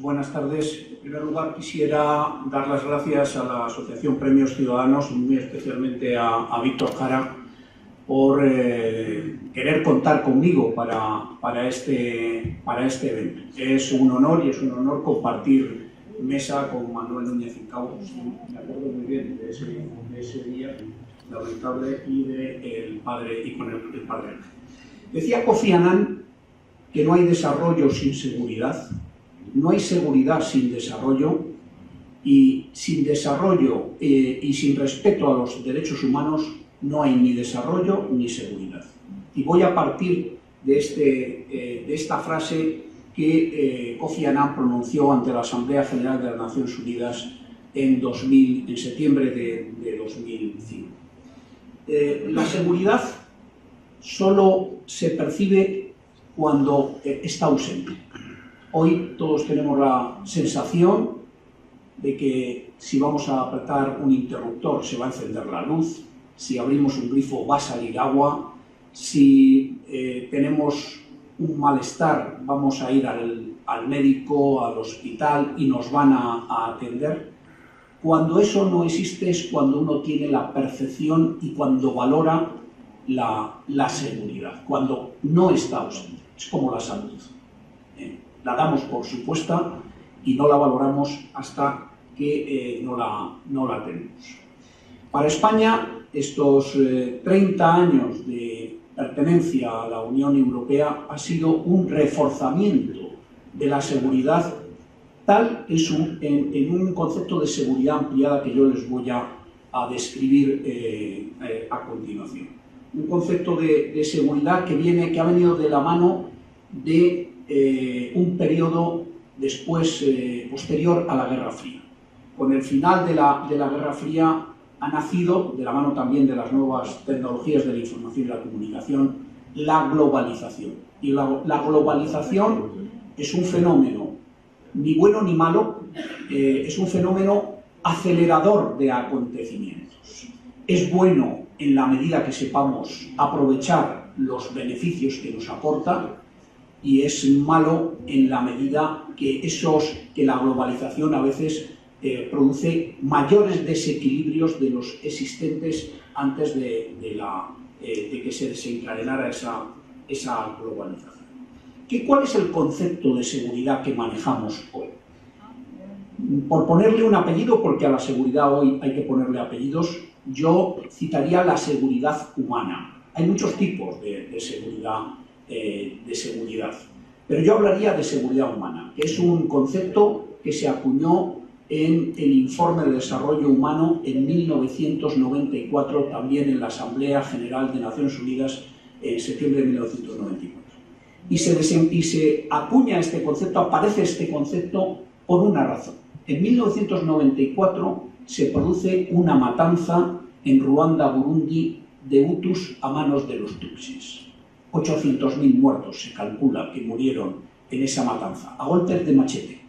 Buenas tardes. En primer lugar, quisiera dar las gracias a la Asociación Premios Ciudadanos y muy especialmente a Víctor Jara por querer contar conmigo para este evento. Es un honor y es un honor compartir mesa con Manuel Núñez Incao. Me acuerdo muy bien de ese día lamentable y con el padre. Decía Kofi Annan que no hay desarrollo sin seguridad, no hay seguridad sin desarrollo, y sin desarrollo y sin respeto a los derechos humanos no hay ni desarrollo ni seguridad. Y voy a partir de esta frase que Kofi Annan pronunció ante la Asamblea General de las Naciones Unidas en septiembre de 2005. La seguridad solo se percibe cuando está ausente. Hoy todos tenemos la sensación de que si vamos a apretar un interruptor se va a encender la luz, si abrimos un grifo va a salir agua, si tenemos un malestar vamos a ir al médico, al hospital y nos van a atender. Cuando eso no existe es cuando uno tiene la percepción y cuando valora la seguridad, cuando no está ausente. Es como la salud. La damos por supuesta y no la valoramos hasta que no la tenemos. Para España, estos 30 años de pertenencia a la Unión Europea ha sido un reforzamiento de la seguridad tal en un concepto de seguridad ampliada que yo les voy a describir a continuación. Un concepto de seguridad que ha venido de la mano de un periodo posterior a la Guerra Fría. Con el final de la Guerra Fría ha nacido, de la mano también de las nuevas tecnologías de la información y la comunicación, la globalización. Y la globalización es un fenómeno ni bueno ni malo, es un fenómeno acelerador de acontecimientos. Es bueno en la medida que sepamos aprovechar los beneficios que nos aporta, y es malo en la medida que la globalización a veces produce mayores desequilibrios de los existentes antes de que se desencadenara esa globalización. ¿Cuál es el concepto de seguridad que manejamos hoy? Por ponerle un apellido, porque a la seguridad hoy hay que ponerle apellidos, yo citaría la seguridad humana. Hay muchos tipos de seguridad, pero yo hablaría de seguridad humana, que es un concepto que se acuñó en el Informe de Desarrollo Humano en 1994, también en la Asamblea General de Naciones Unidas en septiembre de 1994. Y se acuña este concepto, aparece este concepto por una razón. En 1994 se produce una matanza en Ruanda, Burundi, de Hutus a manos de los Tutsis. 800.000 muertos se calcula que murieron en esa matanza, a golpes de machete.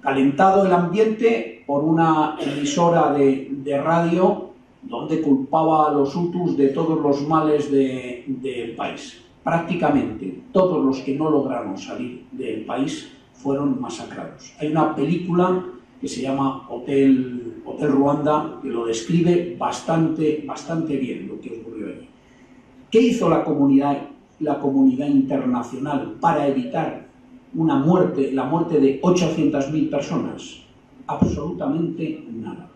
Calentado el ambiente por una emisora de radio donde culpaba a los Hutus de todos los males del país. Prácticamente todos los que no lograron salir del país fueron masacrados. Hay una película que se llama Hotel Ruanda, que lo describe bastante bien lo que ocurrió allí. ¿Qué hizo la comunidad internacional para evitar la muerte de 800.000 personas? Absolutamente nada.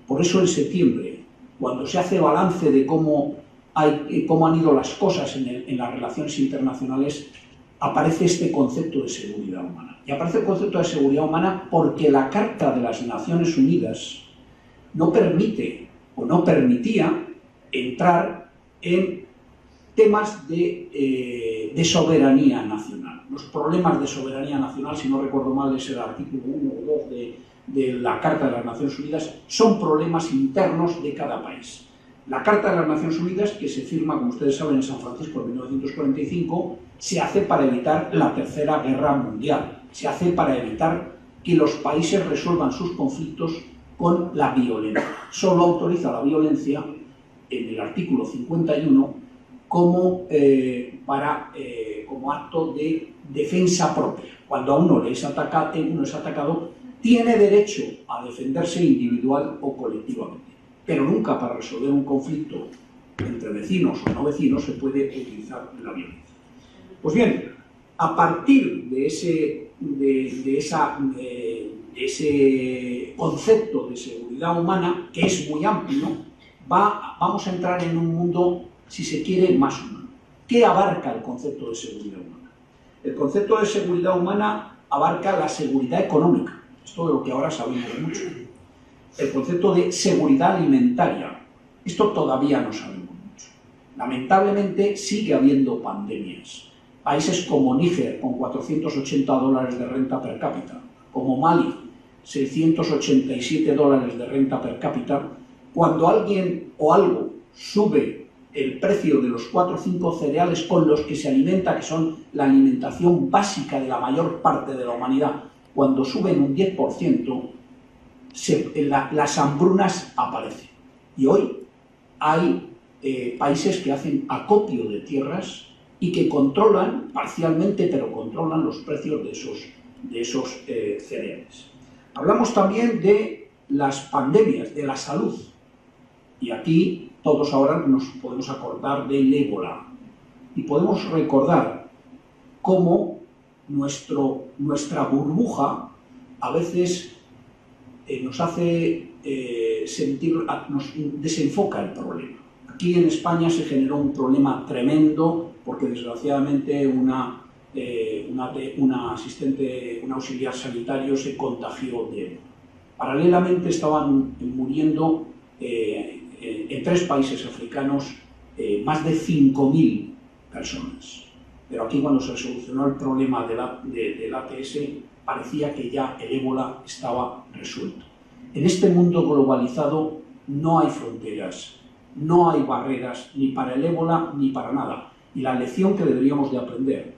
Por eso en septiembre, cuando se hace balance de cómo han ido las cosas en las relaciones internacionales, aparece este concepto de seguridad humana. Y aparece el concepto de seguridad humana porque la Carta de las Naciones Unidas no permite o no permitía entrar en temas de soberanía nacional. Los problemas de soberanía nacional, si no recuerdo mal, es el artículo 1 o 2 de la Carta de las Naciones Unidas, son problemas internos de cada país. La Carta de las Naciones Unidas, que se firma, como ustedes saben, en San Francisco en 1945, se hace para evitar la Tercera Guerra Mundial. Se hace para evitar que los países resuelvan sus conflictos con la violencia. Solo autoriza la violencia en el artículo 51 como acto de defensa propia. Cuando a uno es atacado, tiene derecho a defenderse individual o colectivamente, pero nunca para resolver un conflicto entre vecinos o no vecinos se puede utilizar la violencia. Pues bien, a partir de ese concepto de seguridad humana, que es muy amplio, vamos a entrar en un mundo, si se quiere, más humano. ¿Qué abarca el concepto de seguridad humana? El concepto de seguridad humana abarca la seguridad económica, esto de lo que ahora sabemos mucho. El concepto de seguridad alimentaria, esto todavía no sabemos mucho. Lamentablemente sigue habiendo pandemias. Países como Níger, con $480 de renta per cápita, como Mali, $687 de renta per cápita, cuando alguien o algo sube el precio de los 4 o 5 cereales con los que se alimenta, que son la alimentación básica de la mayor parte de la humanidad, cuando suben un 10%, las hambrunas aparecen. Y hoy hay países que hacen acopio de tierras y que controlan, parcialmente, pero controlan los precios de esos cereales. Hablamos también de las pandemias, de la salud. Y aquí todos ahora nos podemos acordar del ébola. Y podemos recordar cómo nuestra burbuja a veces nos hace nos desenfoca el problema. Aquí en España se generó un problema tremendo porque desgraciadamente un auxiliar sanitario se contagió de él. Paralelamente estaban muriendo en 3 países africanos más de 5.000 personas. Pero aquí, cuando se solucionó el problema del ATS, parecía que ya el ébola estaba resuelto. En este mundo globalizado no hay fronteras, no hay barreras ni para el ébola ni para nada. Y la lección que deberíamos de aprender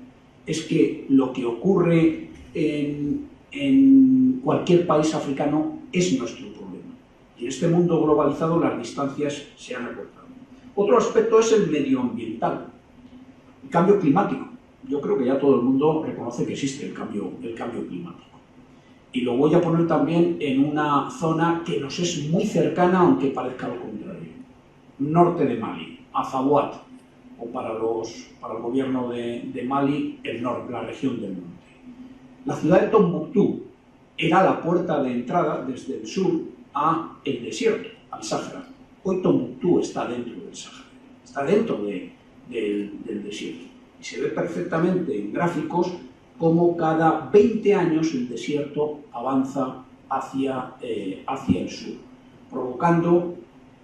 es que lo que ocurre en cualquier país africano es nuestro problema. Y en este mundo globalizado las distancias se han acortado. Otro aspecto es el medioambiental, el cambio climático. Yo creo que ya todo el mundo reconoce que existe el cambio climático. Y lo voy a poner también en una zona que nos es muy cercana, aunque parezca lo contrario. Norte de Mali, Azawad, o para el gobierno de Mali, la región del norte. La ciudad de Tombuctú era la puerta de entrada desde el sur al desierto, al Sáhara. Hoy Tombuctú está dentro del Sáhara, está dentro del desierto. Y se ve perfectamente en gráficos cómo cada 20 años el desierto avanza hacia el sur, provocando,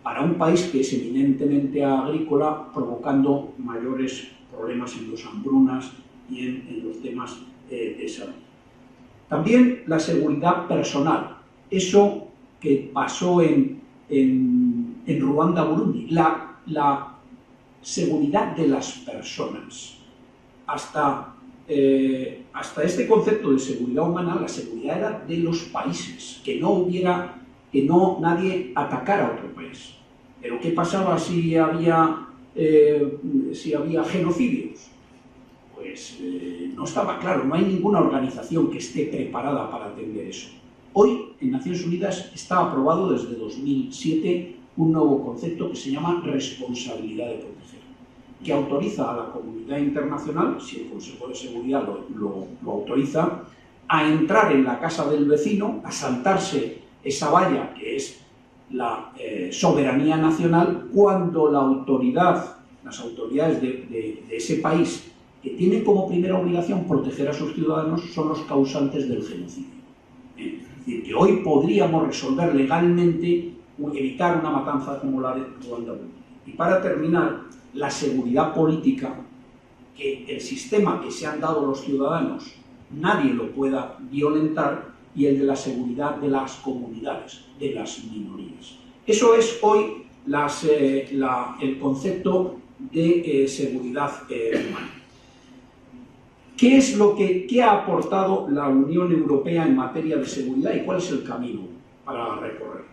para un país que es eminentemente agrícola, provocando mayores problemas en las hambrunas y en los temas de salud. También la seguridad personal, eso que pasó en Ruanda, Burundi, la seguridad de las personas. Hasta este concepto de seguridad humana, la seguridad era de los países, que nadie atacara a otro país. Pero ¿qué pasaba si había genocidios? Pues no estaba claro, no hay ninguna organización que esté preparada para atender eso. Hoy, en Naciones Unidas, está aprobado desde 2007 un nuevo concepto que se llama responsabilidad de proteger, que autoriza a la comunidad internacional, si el Consejo de Seguridad lo autoriza, a entrar en la casa del vecino, a saltarse esa valla que es la soberanía nacional, cuando las autoridades de ese país, que tienen como primera obligación proteger a sus ciudadanos, son los causantes del genocidio. Es decir, que hoy podríamos resolver legalmente, evitar una matanza como la de Ruanda. Y para terminar, la seguridad política, que el sistema que se han dado los ciudadanos nadie lo pueda violentar, y el de la seguridad de las comunidades, de las minorías. Eso es hoy el concepto de seguridad humana. ¿Qué ha aportado la Unión Europea en materia de seguridad y cuál es el camino para recorrer?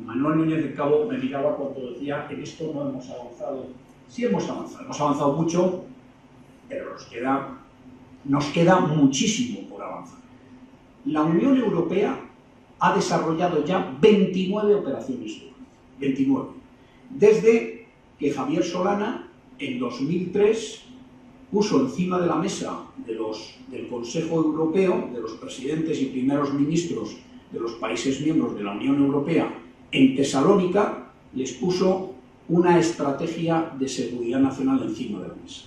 Manuel Núñez de Cabo me miraba cuando decía que en esto no hemos avanzado. Sí hemos avanzado mucho, pero nos queda nos queda muchísimo por avanzar. La Unión Europea ha desarrollado ya 29 operaciones de paz. 29. Desde que Javier Solana, en 2003, puso encima de la mesa del Consejo Europeo, de los presidentes y primeros ministros de los países miembros de la Unión Europea, en Tesalónica, les puso una estrategia de seguridad nacional encima de la mesa.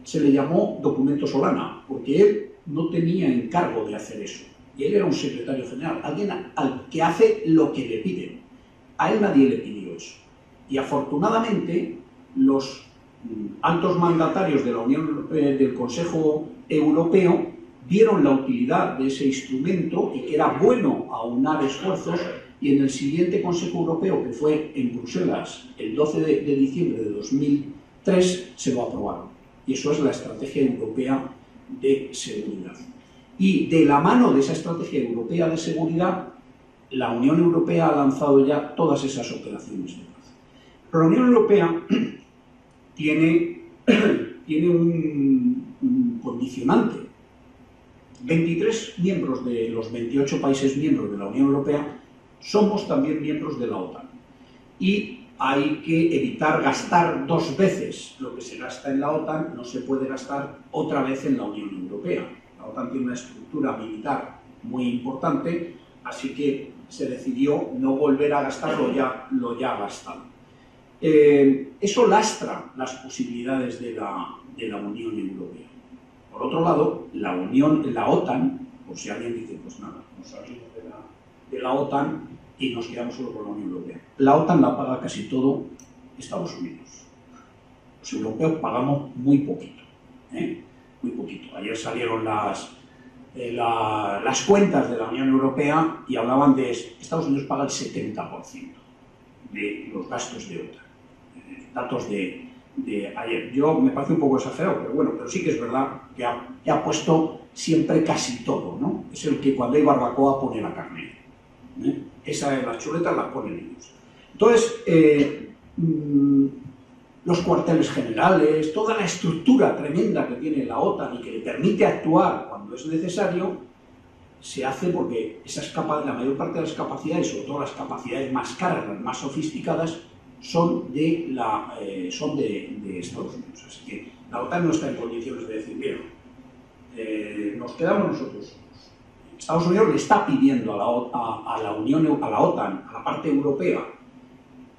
Se le llamó Documento Solana, porque él no tenía encargo de hacer eso. Y él era un secretario general, alguien al que hace lo que le piden. A él nadie le pidió eso. Y afortunadamente, los altos mandatarios de la Unión del Consejo Europeo vieron la utilidad de ese instrumento y que era bueno aunar esfuerzos, y en el siguiente Consejo Europeo, que fue en Bruselas el 12 de diciembre de 2003, se lo aprobaron. Y eso es la Estrategia Europea de Seguridad. Y de la mano de esa Estrategia Europea de Seguridad, la Unión Europea ha lanzado ya todas esas operaciones de paz. Pero la Unión Europea tiene un condicionante. 23 miembros de los 28 países miembros de la Unión Europea somos también miembros de la OTAN. Y hay que evitar gastar dos veces lo que se gasta en la OTAN, no se puede gastar otra vez en la Unión Europea. La OTAN tiene una estructura militar muy importante, así que se decidió no volver a gastar lo ya gastado. Eso lastra las posibilidades de la Unión Europea. Por otro lado, la OTAN, por si alguien dice, pues nada, nos salimos de la OTAN y nos quedamos solo con la Unión Europea. La OTAN la paga casi todo Estados Unidos. Los europeos pagamos muy poquito, muy poquito. Ayer salieron las cuentas de la Unión Europea y hablaban de Estados Unidos paga el 70% de los gastos de OTAN. Datos de ayer. Yo me parece un poco exagerado, pero bueno, pero sí que es verdad que ha puesto siempre casi todo, ¿no? Es el que cuando hay barbacoa pone la carne. Las chuletas las ponen ellos. Entonces, los cuarteles generales, toda la estructura tremenda que tiene la OTAN y que le permite actuar cuando es necesario, se hace porque la mayor parte de las capacidades, sobre todo las capacidades más caras, las más sofisticadas, son de Estados Unidos. Así que la OTAN no está en condiciones de decir, mira, nos quedamos nosotros. Estados Unidos le está pidiendo a la OTAN, a la parte europea,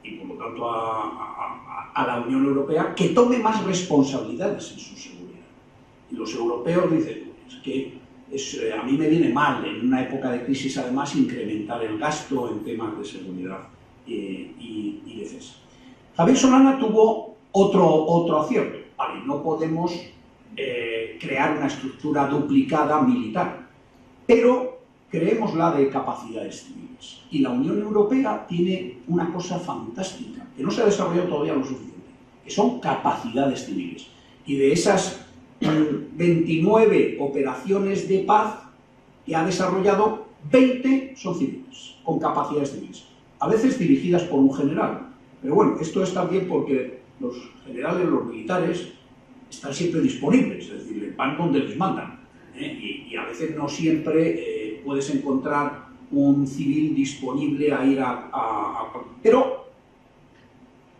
y por lo tanto a la Unión Europea, que tome más responsabilidades en su seguridad. Y los europeos dicen, es que a mí me viene mal, en una época de crisis además, incrementar el gasto en temas de seguridad y defensa. Javier Solana tuvo otro acierto. Vale, no podemos crear una estructura duplicada militar, pero creémosla de capacidades civiles. Y la Unión Europea tiene una cosa fantástica, que no se ha desarrollado todavía lo suficiente, que son capacidades civiles. Y de esas 29 operaciones de paz que ha desarrollado, 20 son civiles, con capacidades civiles. A veces dirigidas por un general. Pero bueno, esto es también porque los generales, los militares, están siempre disponibles, es decir, van donde les mandan. Y a veces no siempre puedes encontrar un civil disponible a ir pero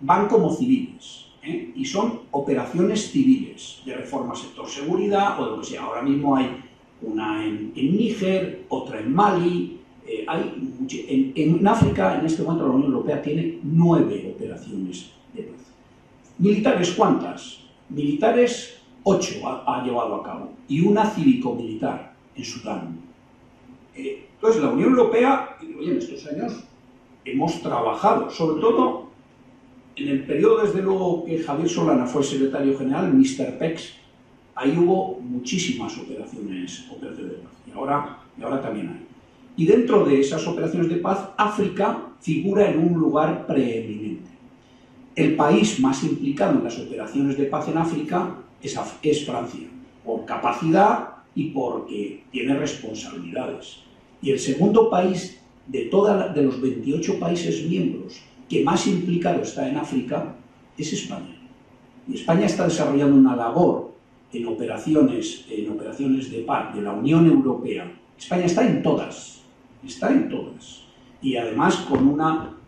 van como civiles, y son operaciones civiles de reforma sector seguridad o de lo que sea. Ahora mismo hay una en Níger, otra en Mali, en África en este momento la Unión Europea tiene 9 operaciones de paz. ¿Militares cuántas? Militares 8 ha llevado a cabo y una cívico-militar en Sudán. Entonces la Unión Europea, oye, en estos años hemos trabajado, sobre todo en el periodo desde luego que Javier Solana fue secretario general, Mr. PEX, ahí hubo muchísimas operaciones de paz y ahora también hay. Y dentro de esas operaciones de paz, África figura en un lugar preeminente. El país más implicado en las operaciones de paz en África es Francia, por capacidad y porque tiene responsabilidades. Y el segundo país de los 28 países miembros que más implicado está en África es España. Y España está desarrollando una labor en operaciones de paz de la Unión Europea, España está en todas, y además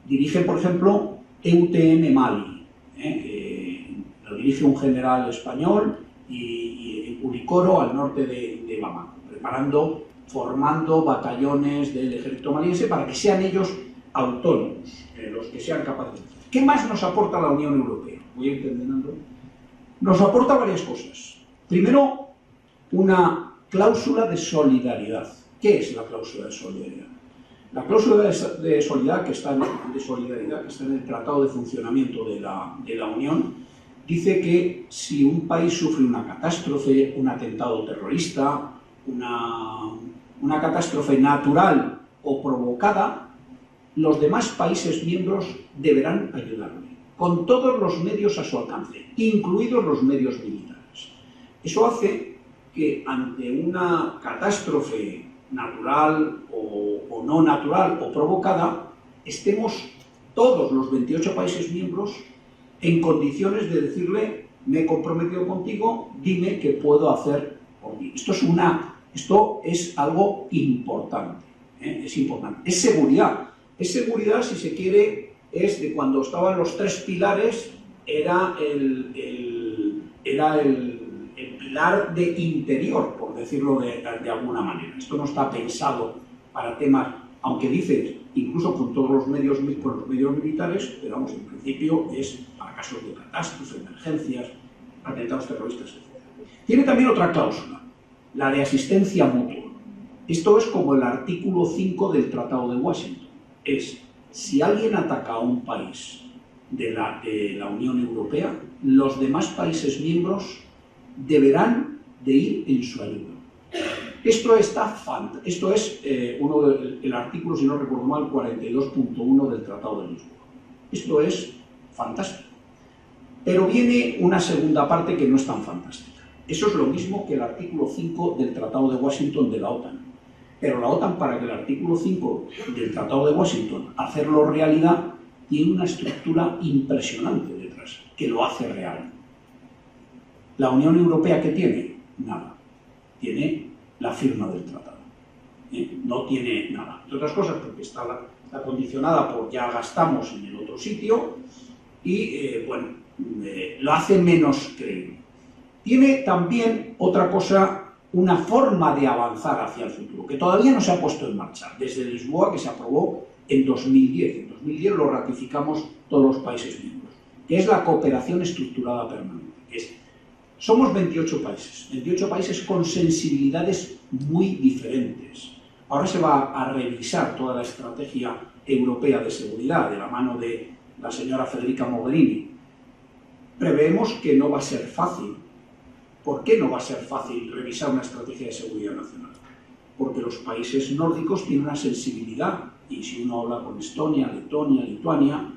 dirige, por ejemplo, EUTM Mali, lo dirige un general español, y en Ulicoro, al norte de Bamako, formando batallones del ejército maliense para que sean ellos autónomos, los que sean capaces. ¿Qué más nos aporta la Unión Europea? Voy a ir terminando. Nos aporta varias cosas. Primero, una cláusula de solidaridad. ¿Qué es la cláusula de solidaridad? La cláusula de solidaridad que está en el Tratado de Funcionamiento de la Unión dice que si un país sufre una catástrofe, un atentado terrorista, una catástrofe natural o provocada, los demás países miembros deberán ayudarle, con todos los medios a su alcance, incluidos los medios militares. Eso hace que ante una catástrofe natural o no natural o provocada, estemos todos los 28 países miembros en condiciones de decirle: me he comprometido contigo, dime qué puedo hacer por ti. Esto es algo importante, es importante. Es seguridad. Es seguridad, si se quiere, es de cuando estaban los tres pilares, era el pilar de interior, por decirlo de alguna manera. Esto no está pensado para temas, aunque dice, incluso con todos los medios militares, pero vamos, en principio es para casos de catástrofes, emergencias, atentados terroristas, etc. Tiene también otra cláusula, la de asistencia mutua. Esto es como el artículo 5 del Tratado de Washington. Es, si alguien ataca a un país de la Unión Europea, los demás países miembros deberán de ir en su ayuda. Esto es el artículo, si no recuerdo mal, 42.1 del Tratado de Lisboa. Esto es fantástico. Pero viene una segunda parte que no es tan fantástica. Eso es lo mismo que el artículo 5 del Tratado de Washington de la OTAN. Pero la OTAN, para que el artículo 5 del Tratado de Washington hacerlo realidad, tiene una estructura impresionante detrás, que lo hace real. ¿La Unión Europea qué tiene? Nada. Tiene la firma del tratado. No tiene nada. Entre otras cosas, porque está condicionada por ya gastamos en el otro sitio y, lo hace menos creíble. Tiene también otra cosa, una forma de avanzar hacia el futuro, que todavía no se ha puesto en marcha, desde Lisboa, que se aprobó en 2010. En 2010 lo ratificamos todos los países miembros, que es la cooperación estructurada permanente. Somos 28 países con sensibilidades muy diferentes. Ahora se va a revisar toda la estrategia europea de seguridad de la mano de la señora Federica Mogherini. Preveemos que no va a ser fácil. ¿Por qué no va a ser fácil revisar una estrategia de seguridad nacional? Porque los países nórdicos tienen una sensibilidad, y si uno habla con Estonia, Letonia, Lituania,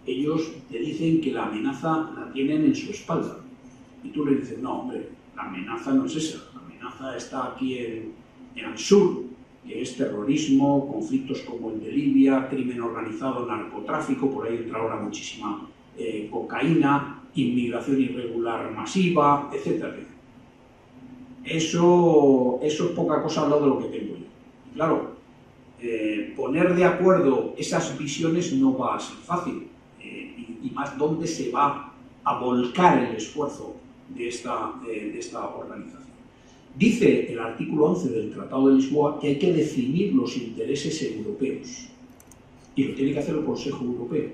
ellos te dicen que la amenaza la tienen en su espalda. Y tú le dices, no, hombre, la amenaza no es esa, la amenaza está aquí en el sur, que es terrorismo, conflictos como el de Libia, crimen organizado, narcotráfico, por ahí entra ahora muchísima cocaína, inmigración irregular masiva, etc. Eso es poca cosa al lado de lo que tengo yo. Y claro, poner de acuerdo esas visiones no va a ser fácil, y más dónde se va a volcar el esfuerzo de esta organización. Dice el artículo 11 del Tratado de Lisboa que hay que definir los intereses europeos, y lo tiene que hacer el Consejo Europeo.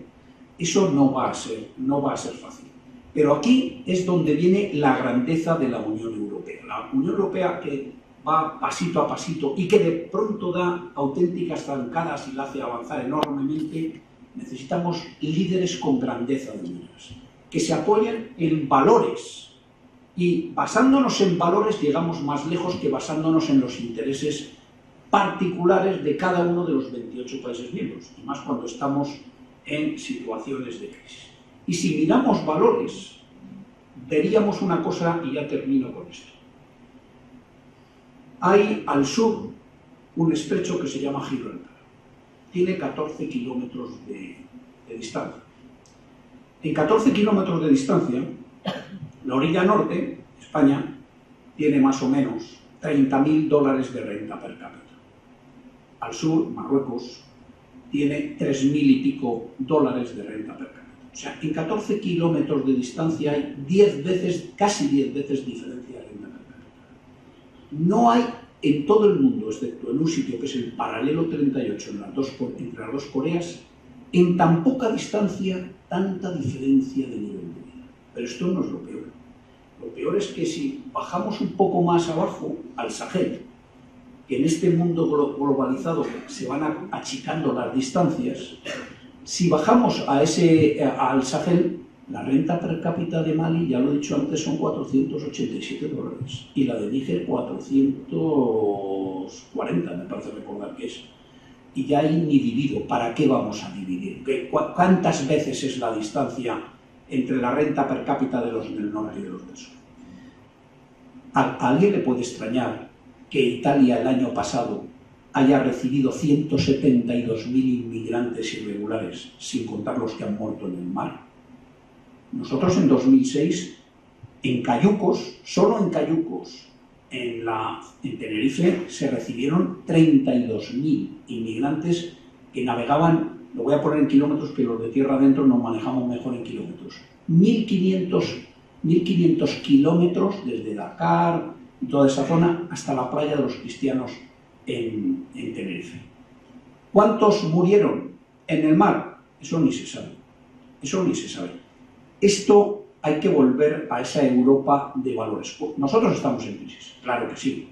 Eso no va a ser fácil. Pero aquí es donde viene la grandeza de la Unión Europea. La Unión Europea, que va pasito a pasito y que de pronto da auténticas zancadas y la hace avanzar enormemente, necesitamos líderes con grandeza de miras, que se apoyen en valores. Y basándonos en valores llegamos más lejos que basándonos en los intereses particulares de cada uno de los 28 países miembros, y más cuando estamos en situaciones de crisis. Y si miramos valores, veríamos una cosa, y ya termino con esto. Hay al sur un estrecho que se llama Gibraltar. Tiene 14 kilómetros de distancia. En 14 kilómetros de distancia, la orilla norte, España, tiene más o menos 30.000 dólares de renta per cápita. Al sur, Marruecos, tiene 3.000 y pico dólares de renta per cápita. O sea, en 14 kilómetros de distancia hay 10 veces, casi 10 veces diferencia de renta per cápita. No hay en todo el mundo, excepto en un sitio que es el paralelo 38 entre las dos Coreas, en tan poca distancia, tanta diferencia de nivel de vida. Pero esto no es lo peor. Lo peor es que si bajamos un poco más abajo, al Sahel, que en este mundo globalizado se van achicando las distancias, si bajamos al Sahel, la renta per cápita de Mali, ya lo he dicho antes, son 487 dólares. Y la de Níger, 440, me parece recordar que es. Y ya hay ni dividido. ¿Para qué vamos a dividir? ¿Cuántas veces es la distancia entre la renta per cápita de los del norte y de los del sur? ¿A alguien le puede extrañar que Italia el año pasado haya recibido 172.000 inmigrantes irregulares, sin contar los que han muerto en el mar? Nosotros en 2006, en Cayucos, solo en Cayucos, en Tenerife, se recibieron 32.000 inmigrantes que navegaban, lo voy a poner en kilómetros, que los de tierra adentro nos manejamos mejor en kilómetros. 1.500 kilómetros desde Dakar y toda esa zona hasta la playa de los cristianos en Tenerife. ¿Cuántos murieron en el mar? Eso ni se sabe. Eso ni se sabe. Esto hay que volver a esa Europa de valores. Nosotros estamos en crisis, claro que sí.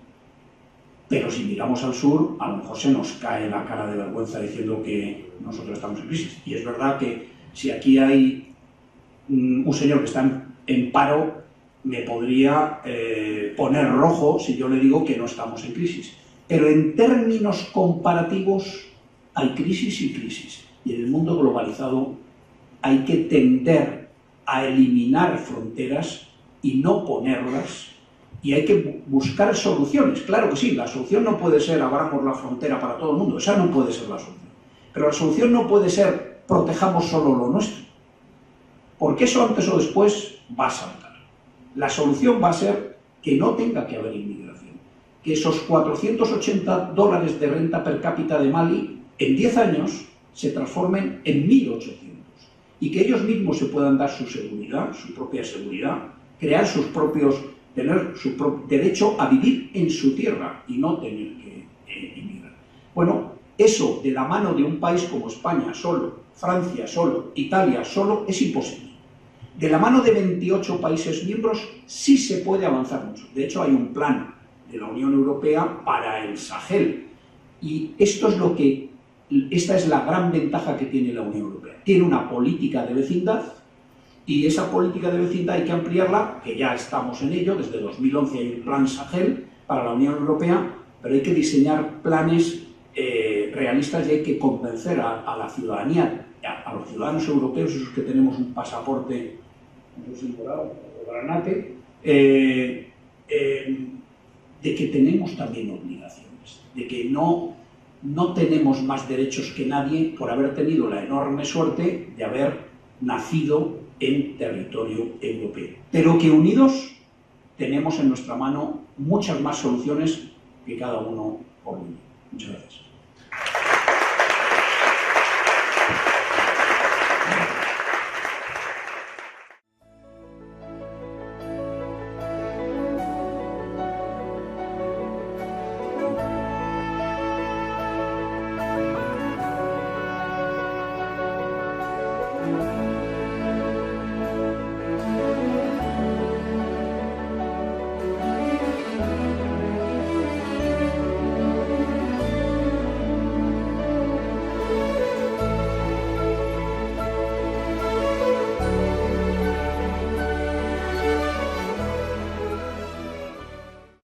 Pero si miramos al sur, a lo mejor se nos cae la cara de vergüenza diciendo que nosotros estamos en crisis. Y es verdad que si aquí hay un señor que está en paro, me podría poner rojo si yo le digo que no estamos en crisis. Pero en términos comparativos hay crisis y crisis. Y en el mundo globalizado hay que tender a eliminar fronteras y no ponerlas, y hay que buscar soluciones. Claro que sí, la solución no puede ser abramos la frontera para todo el mundo, esa no puede ser la solución. Pero la solución no puede ser protejamos solo lo nuestro, porque eso antes o después va a saltar. La solución va a ser que no tenga que haber inmigración, que esos 480 dólares de renta per cápita de Mali en 10 años se transformen en 1.800. Y que ellos mismos se puedan dar su seguridad, su propia seguridad, tener su propio derecho a vivir en su tierra y no tener que emigrar. Bueno, eso de la mano de un país como España solo, Francia solo, Italia solo, es imposible. De la mano de 28 países miembros sí se puede avanzar mucho. De hecho, hay un plan de la Unión Europea para el Sahel. Y esta es la gran ventaja que tiene la Unión Europea. Tiene una política de vecindad y esa política de vecindad hay que ampliarla, que ya estamos en ello, desde 2011 hay un plan Sahel para la Unión Europea, pero hay que diseñar planes realistas y hay que convencer a la ciudadanía, a los ciudadanos europeos, esos que tenemos un pasaporte, no sé si dorado o granate, de que tenemos también obligaciones, de que no tenemos más derechos que nadie por haber tenido la enorme suerte de haber nacido en territorio europeo. Pero que unidos tenemos en nuestra mano muchas más soluciones que cada uno por uno.